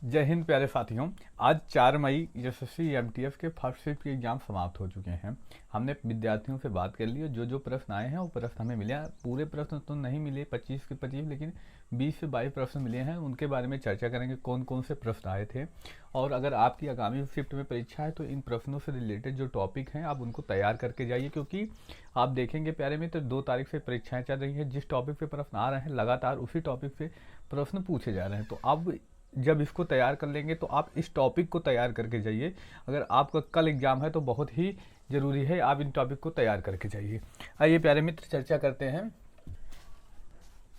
जय हिंद प्यारे साथियों। आज 4 मई यशस्वी एमटीएफ के फर्स्ट शिफ्ट के एग्जाम समाप्त हो चुके हैं। हमने विद्यार्थियों से बात कर ली, जो जो प्रश्न आए हैं वो प्रश्न हमें मिले। पूरे प्रश्न तो नहीं मिले 25 के 25, लेकिन 20 से 22 प्रश्न मिले हैं। उनके बारे में चर्चा करेंगे, कौन कौन से प्रश्न आए थे। और अगर आपकी आगामी शिफ्ट में परीक्षा है तो इन प्रश्नों से रिलेटेड जो टॉपिक हैं आप उनको तैयार करके जाइए, क्योंकि आप देखेंगे प्यारे मित्र 2 तारीख से परीक्षाएं चल रही हैं। जिस टॉपिक पे प्रश्न आ रहे हैं लगातार उसी टॉपिक से प्रश्न पूछे जा रहे हैं। तो अब जब इसको तैयार कर लेंगे तो आप इस टॉपिक को तैयार करके जाइए। अगर आपका कल एग्जाम है तो बहुत ही ज़रूरी है आप इन टॉपिक को तैयार करके जाइए। आइए प्यारे मित्र चर्चा करते हैं।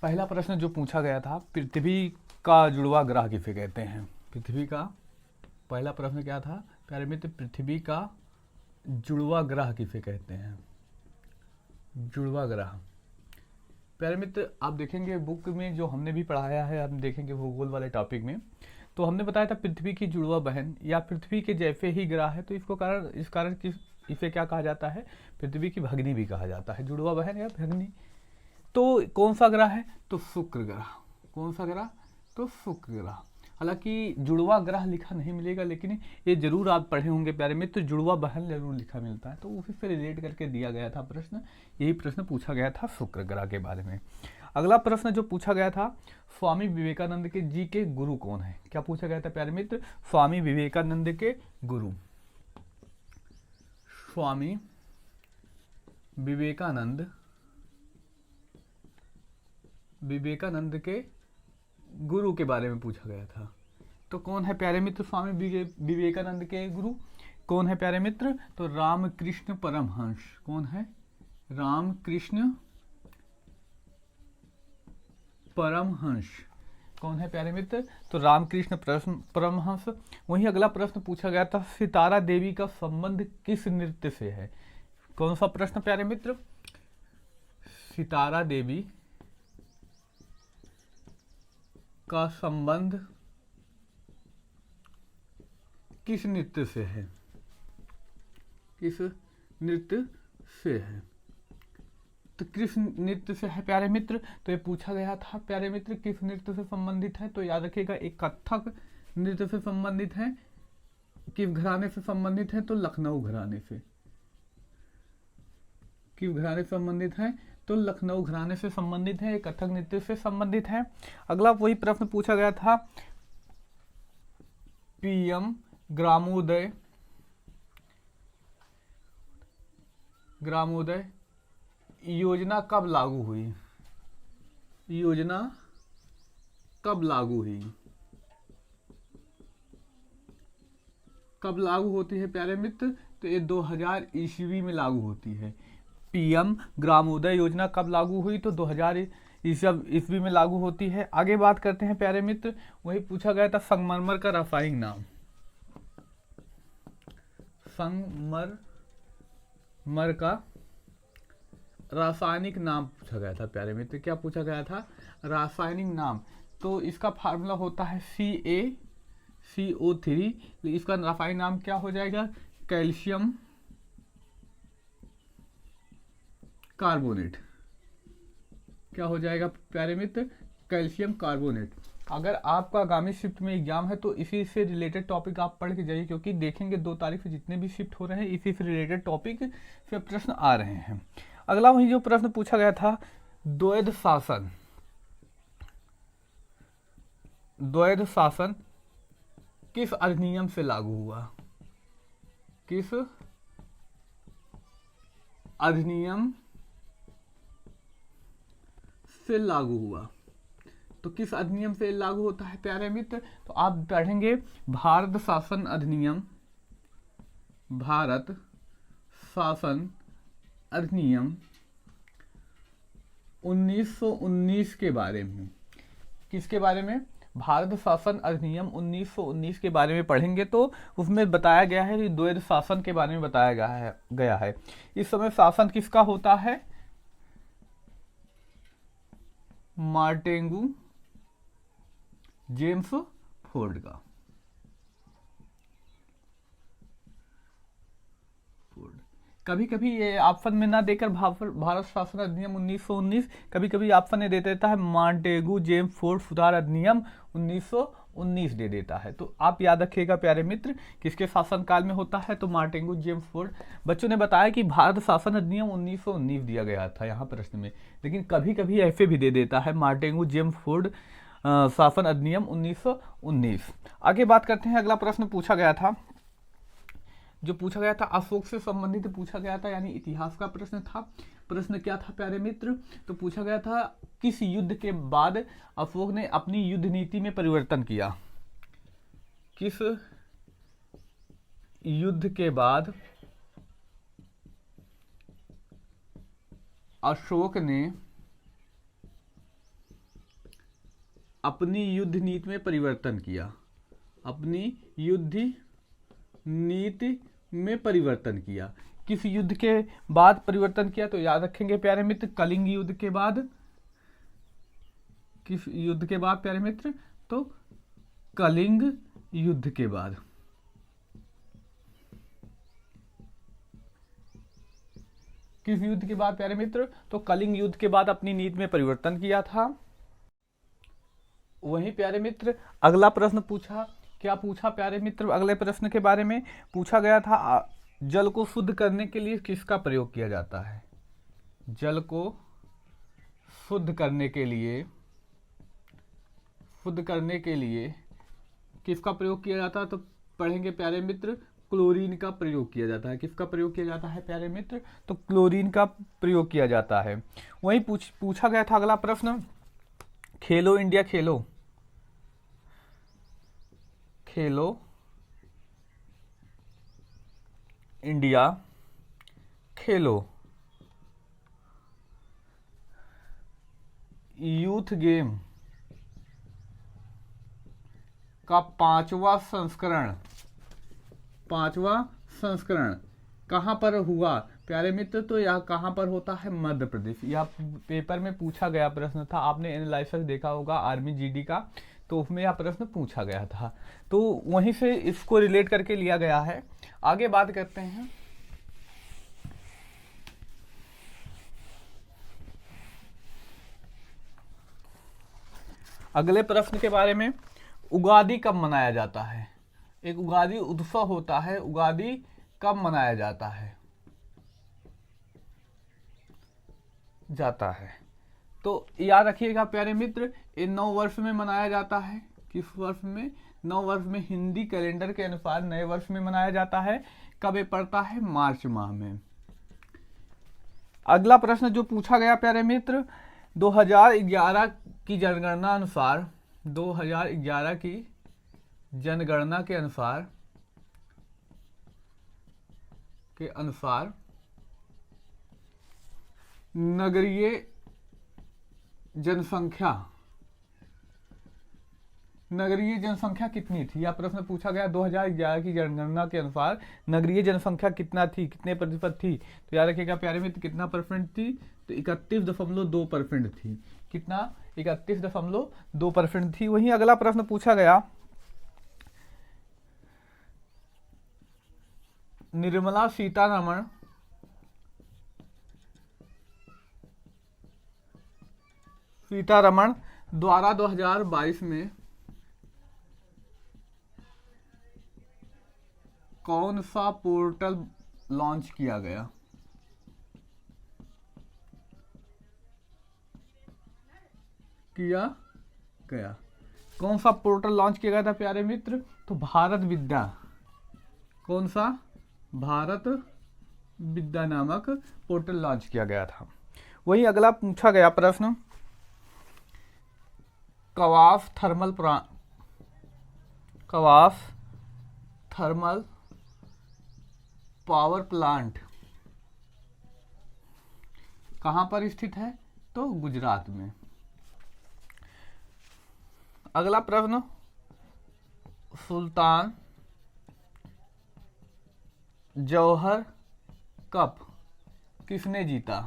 पहला प्रश्न जो पूछा गया था, पृथ्वी का जुड़वा ग्रह किसे कहते हैं। पृथ्वी का पहला प्रश्न क्या था प्यारे मित्र, पृथ्वी का जुड़वा ग्रह किसे कहते हैं। जुड़वा ग्रह प्यारे मित्र आप देखेंगे बुक में जो हमने भी पढ़ाया है, हम देखेंगे भूगोल वाले टॉपिक में, तो हमने बताया था पृथ्वी की जुड़वा बहन या पृथ्वी के जैसे ही ग्रह है। तो इस कारण इसे क्या कहा जाता है, पृथ्वी की भगिनी भी कहा जाता है, जुड़वा बहन या भगिनी। तो कौन सा ग्रह है, तो शुक्र ग्रह। कौन सा ग्रह, तो शुक्र ग्रह। हालांकि जुड़वा ग्रह लिखा नहीं मिलेगा, लेकिन ये जरूर आप पढ़े होंगे प्यारे मित्र, जुड़वा बहन जरूर लिखा मिलता है। तो उसी से रिलेट करके दिया गया था प्रश्न, यही प्रश्न पूछा गया था शुक्र ग्रह के बारे में। अगला प्रश्न जो पूछा गया था, स्वामी विवेकानंद के जी के गुरु कौन है। क्या पूछा गया था प्यारे मित्र, स्वामी विवेकानंद के गुरु। स्वामी विवेकानंद के गुरु के बारे में पूछा गया था। तो कौन है प्यारे मित्र स्वामी विवेकानंद के गुरु, कौन है प्यारे मित्र, तो रामकृष्ण परमहंस। कौन है, रामकृष्ण परमहंस। कौन है प्यारे मित्र, तो रामकृष्ण परमहंस। वहीं अगला प्रश्न पूछा गया था, सितारा देवी का संबंध किस नृत्य से है। कौन सा प्रश्न प्यारे मित्र, सितारा देवी का संबंध किस नृत्य से है, किस नृत्य से है। तो किस नृत्य से है प्यारे मित्र, तो ये पूछा गया था प्यारे मित्र किस नृत्य से संबंधित है। तो याद रखिएगा एक कथक नृत्य से संबंधित है। किस घराने से संबंधित है, तो लखनऊ घराने से। किस घराने से संबंधित है, तो लखनऊ घराने से संबंधित है, कथक नृत्य से संबंधित है। अगला वही प्रश्न पूछा गया था, पीएम ग्रामोदय योजना कब लागू हुई। योजना कब लागू हुई, कब लागू होती है प्यारे मित्र, तो ये 2000 ईस्वी में लागू होती है। पीएम ग्रामोदय योजना कब लागू हुई, तो 2000 ईस्वी में लागू होती है। आगे बात करते हैं प्यारे मित्र, वही पूछा गया था संगमरमर का रासायनिक नाम। संगमरमर का रासायनिक नाम पूछा गया था प्यारे मित्र। क्या पूछा गया था, रासायनिक नाम। तो इसका फार्मूला होता है CaCO3। इसका रासायनिक नाम क्या हो जाएगा, कैल्शियम कार्बोनेट। क्या हो जाएगा प्यारे मित्र, कैल्शियम कार्बोनेट। अगर आपका आगामी शिफ्ट में एग्जाम है तो इसी से रिलेटेड टॉपिक आप पढ़ के जाइए, क्योंकि देखेंगे 2 तारीख से जितने भी शिफ्ट हो रहे हैं इसी से रिलेटेड टॉपिक से प्रश्न आ रहे हैं। अगला वही जो प्रश्न पूछा गया था, द्वैध शासन किस अधिनियम से लागू हुआ। किस अधिनियम से लागू हुआ, तो किस अधिनियम से लागू होता है प्यारे मित्र, तो आप पढ़ेंगे भारत शासन अधिनियम 1919 के बारे में। किसके बारे में, भारत शासन अधिनियम 1919 के बारे में पढ़ेंगे। तो उसमें बताया गया है कि द्वैध शासन के बारे में बताया गया है। इस समय शासन किसका होता है, मार्टेंगू जेम्स फोर्ड का। कभी कभी ये ऑप्शन में ना देकर भारत शासन अधिनियम 1919, कभी कभी ऑप्शन में दे देता है मार्टेगू जेम्स फोर्ड सुधार अधिनियम 19 दे देता है। तो आप याद रखिएगा प्यारे मित्र, किसके शासनकाल में होता है, तो मार्टेंगो जेम्स फोर्ड। बच्चों ने बताया कि भारत शासन अधिनियम 1919 दिया गया था यहाँ प्रश्न में, लेकिन कभी कभी ऐसे भी दे देता है मार्टेंगो जेम्स फोर्ड शासन अधिनियम 1919। आगे बात करते हैं, अगला प्रश्न पूछा गया था, जो पूछा गया था अशोक से संबंधित पूछा गया था, यानी इतिहास का प्रश्न था। प्रश्न क्या था प्यारे मित्र, तो पूछा गया था किस युद्ध के बाद अशोक ने अपनी युद्ध नीति में परिवर्तन किया। किस युद्ध के बाद अशोक ने अपनी युद्ध नीति में परिवर्तन किया, अपनी युद्ध नीति में परिवर्तन किया। किस युद्ध के बाद परिवर्तन किया, तो याद रखेंगे प्यारे मित्र, कलिंग युद्ध के बाद। किस युद्ध के बाद प्यारे मित्र, तो कलिंग युद्ध के बाद। किस युद्ध के बाद प्यारे मित्र, तो कलिंग युद्ध के बाद अपनी नीति में परिवर्तन किया था। वहीं प्यारे मित्र अगला प्रश्न पूछा, क्या पूछा प्यारे मित्र, अगले प्रश्न के बारे में पूछा गया था, जल को शुद्ध करने के लिए किसका प्रयोग किया जाता है। जल को शुद्ध करने के लिए किसका प्रयोग किया जाता है, तो पढ़ेंगे प्यारे मित्र, क्लोरीन का प्रयोग किया जाता है। किसका प्रयोग किया जाता है प्यारे मित्र, तो क्लोरीन का प्रयोग किया जाता है। वहीं पूछा गया था अगला प्रश्न, खेलो इंडिया खेलो इंडिया खेलो यूथ गेम का पांचवा संस्करण कहाँ पर हुआ प्यारे मित्र, तो यह कहाँ पर होता है, मध्य प्रदेश। यह पेपर में पूछा गया प्रश्न था, आपने एनालिसिस देखा होगा आर्मी जीडी का, तो उसमें यह प्रश्न पूछा गया था, तो वहीं से इसको रिलेट करके लिया गया है। आगे बात करते हैं, अगले प्रश्न के बारे में, उगादि कब मनाया जाता है। एक उगादि उत्सव होता है, उगादि कब मनाया जाता है तो याद रखिएगा प्यारे मित्र, ये 9 वर्ष में मनाया जाता है। किस वर्ष में, 9 वर्ष में, हिंदी कैलेंडर के अनुसार नए वर्ष में मनाया जाता है। कब ये पड़ता है, मार्च माह में। अगला प्रश्न जो पूछा गया प्यारे मित्र, 2011 की जनगणना अनुसार, 2011 की जनगणना के अनुसार नगरीय जनसंख्या कितनी थी। यह प्रश्न पूछा गया 2011 की जनगणना के अनुसार नगरीय जनसंख्या कितना थी, कितने प्रतिशत थी, तो याद रखिएगा प्यारे मित्र कितना परसेंट थी, तो 31.2% थी। कितना, 31.2% थी। वहीं अगला प्रश्न पूछा गया, निर्मला सीतारमण द्वारा 2022 में कौन सा पोर्टल लॉन्च किया गया। कौन सा पोर्टल लॉन्च किया गया था प्यारे मित्र, तो भारत विद्या। कौन सा, भारत विद्या नामक पोर्टल लॉन्च किया गया था। वहीं अगला पूछा गया प्रश्न, कवास थर्मल पावर प्लांट कहां पर स्थित है, तो गुजरात में। अगला प्रश्न, सुल्तान जौहर कप किसने जीता,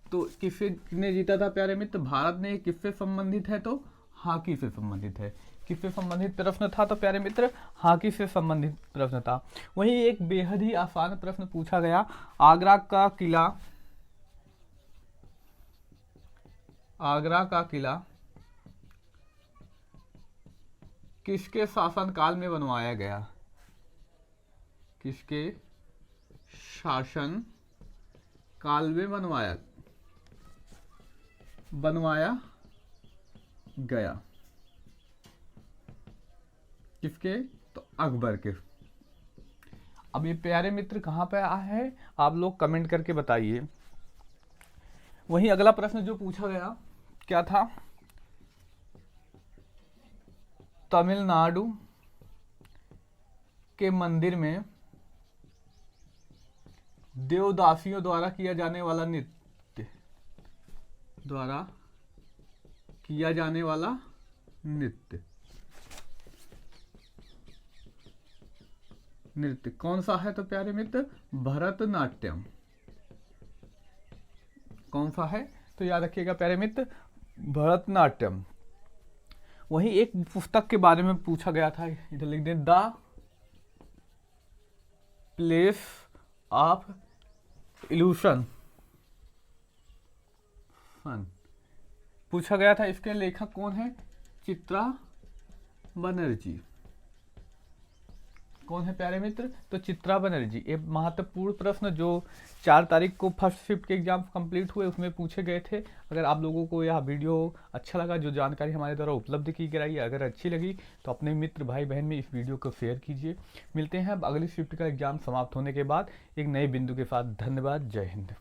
तो किसने जीता था प्यारे मित्र, भारत ने। किससे संबंधित है, तो हॉकी से संबंधित है। किससे संबंधित प्रश्न था, तो प्यारे मित्र हॉकी से संबंधित प्रश्न था। वहीं एक बेहद ही आसान प्रश्न पूछा गया, आगरा का किला किसके शासनकाल में बनवाया गया? किसके शासन काल में बनवाया गया? किसके? तो अकबर के। अब ये प्यारे मित्र कहाँ पे आया है, आप लोग कमेंट करके बताइए। वहीं अगला प्रश्न जो पूछा गया क्या था? तमिलनाडु के मंदिर में देवदासियों द्वारा किया जाने वाला नृत्य कौन सा है? तो प्यारे मित्र भरतनाट्यम। कौन सा है? तो याद रखिएगा प्यारे मित्र, भरतनाट्यम। वहीं एक पुस्तक के बारे में पूछा गया था, इधर लिख दें, द प्लेस ऑफ इल्यूशन पूछा गया था। इसके लेखक कौन है? चित्रा बनर्जी। कौन है प्यारे मित्र? तो चित्रा बनर्जी। एक महत्वपूर्ण प्रश्न जो 4 तारीख को फर्स्ट शिफ्ट के एग्जाम कंप्लीट हुए उसमें पूछे गए थे। अगर आप लोगों को यह वीडियो अच्छा लगा, जो जानकारी हमारे द्वारा उपलब्ध की गई, अगर अच्छी लगी तो अपने मित्र भाई बहन में इस वीडियो को शेयर कीजिए। मिलते हैं अब अगली शिफ्ट का एग्जाम समाप्त होने के बाद एक नए बिंदु के साथ। धन्यवाद। जय हिंद।